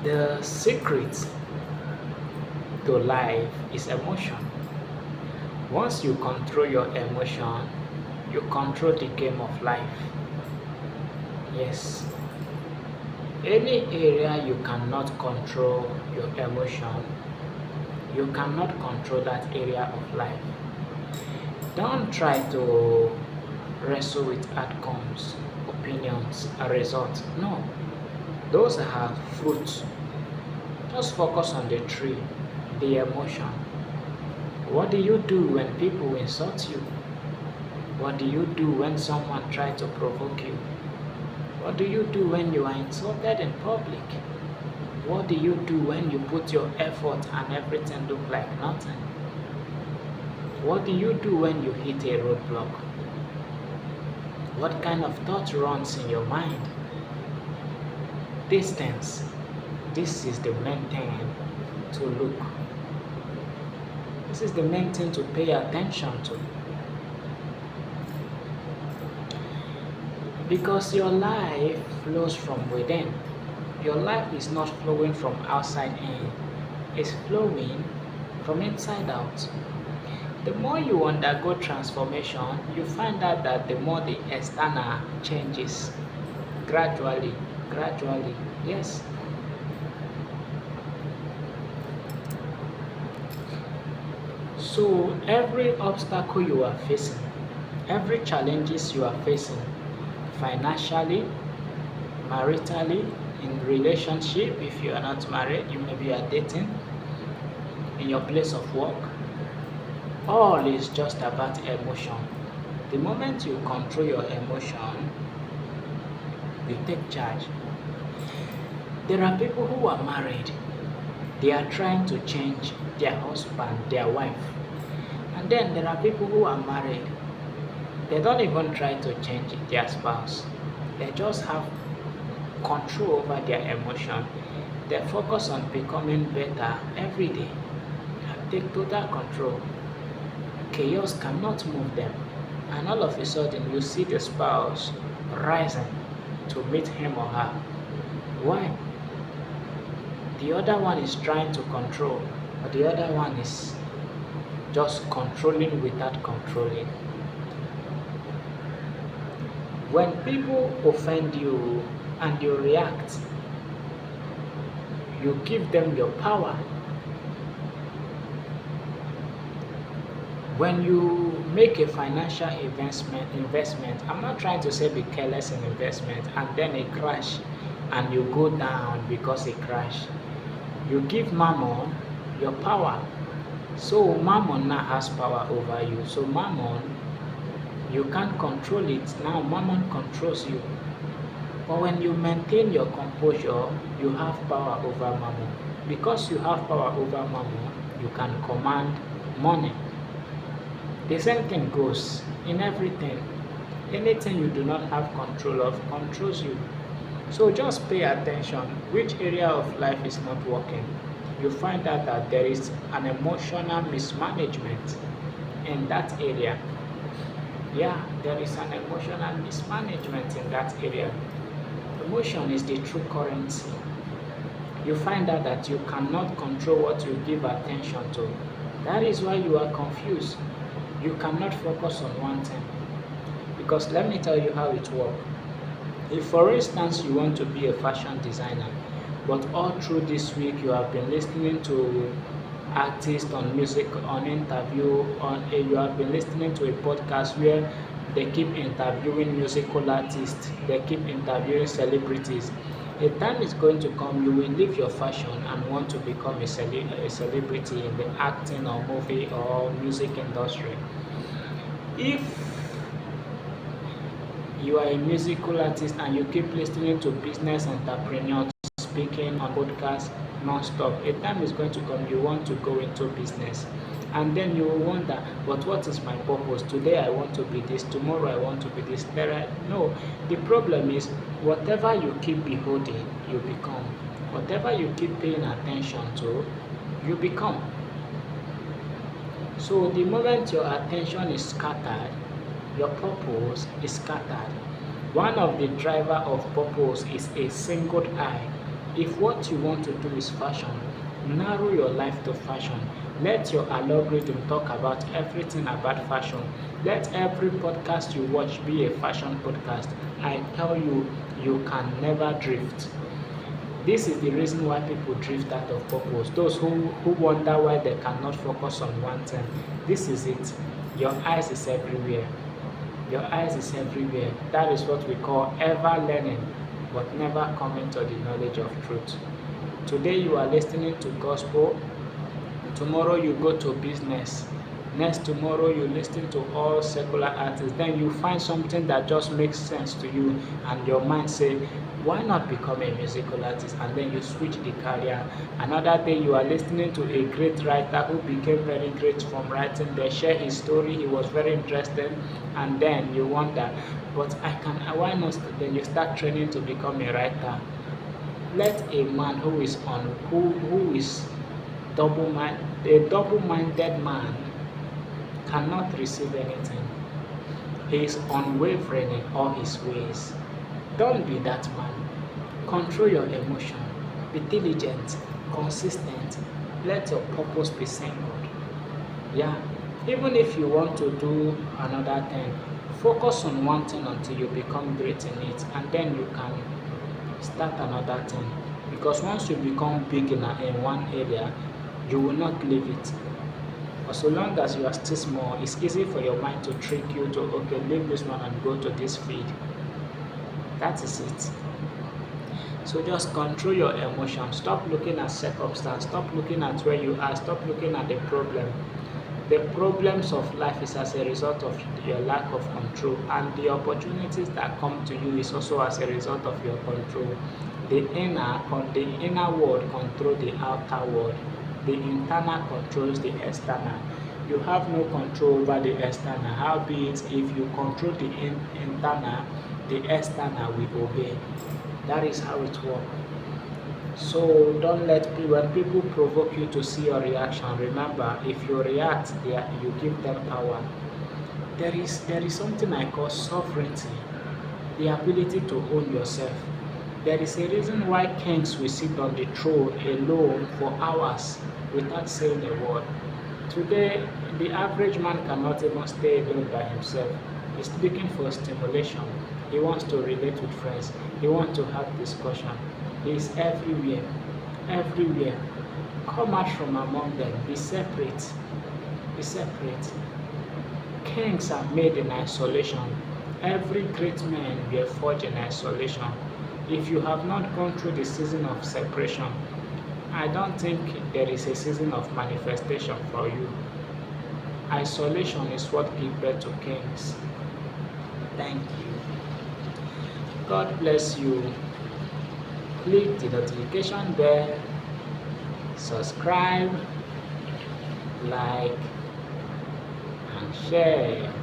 The secret to life is emotion. Once you control your emotion, you control the game of life. Yes, any area you cannot control your emotion, you cannot control that area of life. Don't try to wrestle with outcomes, opinions, and results. No, those are fruits. Just focus on the tree, the emotion. What do you do when people insult you? What do you do when someone tries to provoke you? What do you do when you are insulted in public? What do you do when you put your effort and everything look like nothing? What do you do when you hit a roadblock? What kind of thought runs in your mind? Distance. This is the main thing to look. This is the main thing to pay attention to. Because your life flows from within. Your life is not flowing from outside in. It's flowing from inside out. The more you undergo transformation, you find out that the more the external changes gradually, gradually. Yes. So every obstacle you are facing, every challenges you are facing, financially, maritally, in relationship, if you are not married, you maybe are dating, in your place of work, all is just about emotion. The moment you control your emotion, you take charge. There are people who are married, they are trying to change their husband, their wife. And then there are people who are married, they don't even try to change their spouse. They just have control over their emotion. They focus on becoming better every day and take total control. Chaos cannot move them. And all of a sudden, you see the spouse rising to meet him or her. Why? The other one is trying to control, but the other one is just controlling without controlling. When people offend you and you react, you give them your power. When you make a financial investment, I'm not trying to say be careless in investment and then a crash and you go down because it crashed. You give Mammon your power. So Mammon now has power over you. So Mammon, you can't control it. Now Mammon controls you. But when you maintain your composure, you have power over Mammon. Because you have power over Mammon, you can command money. The same thing goes in everything. Anything you do not have control of controls you. So just pay attention which area of life is not working. You find out that there is an emotional mismanagement in that area. Yeah, there is an emotional mismanagement in that area. Emotion is the true currency. You find out that you cannot control what you give attention to. That is why you are confused. You cannot focus on one thing. Because let me tell you how it works. If for instance you want to be a fashion designer, but all through this week you have been listening to artists on music, on interview, you have been listening to a podcast where they keep interviewing musical artists, they keep interviewing celebrities. A time is going to come you will leave your fashion and want to become a celebrity in the acting or movie or music industry. If you are a musical artist and you keep listening to business entrepreneurs speaking on podcasts non-stop, a time is going to come you want to go into business. And then you will wonder, but what is my purpose? Today I want to be this, tomorrow I want to be this. No, the problem is whatever you keep beholding, you become. Whatever you keep paying attention to, you become. So the moment your attention is scattered, your purpose is scattered. One of the driver of purpose is a single eye. If what you want to do is fashion, narrow your life to fashion. Let your algorithm talk about everything about fashion. Let every podcast you watch be a fashion podcast. I tell you, you can never drift. This is the reason why people drift out of purpose. Those who wonder why they cannot focus on one thing. This is it. Your eyes is everywhere. Your eyes is everywhere. That is what we call ever learning, but never coming to the knowledge of truth. Today you are listening to gospel, tomorrow you go to business, next tomorrow you listen to all secular artists, then you find something that just makes sense to you and your mind say, why not become a musical artist, and then you switch the career. Another day you are listening to a great writer who became very great from writing, they share his story, he was very interesting, and then you wonder, but why not, then you start training to become a writer. Let a man who is a double-minded man cannot receive anything. He is unwavering in all his ways. Don't be that man. Control your emotion. Be diligent, consistent. Let your purpose be single. Yeah, even if you want to do another thing, focus on one thing until you become great in it, and then you can start another thing. Because once you become big in one area, you will not leave it. But so long as you are still small, it's easy for your mind to trick you to, okay, leave this one and go to this field. That is it. So just control your emotions. Stop looking at circumstance. Stop looking at where you are. Stop looking at the problem. The problems of life is as a result of your lack of control, and the opportunities that come to you is also as a result of your control. The inner world controls the outer world. The internal controls the external. You have no control over the external. Howbeit, if you control the internal, the external will obey. That is how it works. So don't when people provoke you to see your reaction, remember, if you react, you give them power. There is something I call sovereignty, the ability to own yourself. There is a reason why kings will sit on the throne alone for hours without saying a word. Today, the average man cannot even stay alone by himself. He's looking for stimulation. He wants to relate with friends. He wants to have discussion. He is everywhere. Everywhere. Come out from among them. Be separate. Be separate. Kings are made in isolation. Every great man were forged in isolation. If you have not gone through the season of separation, I don't think there is a season of manifestation for you. Isolation is what gives birth to kings. Thank you. God bless you. Click the notification bell, subscribe, like, and share.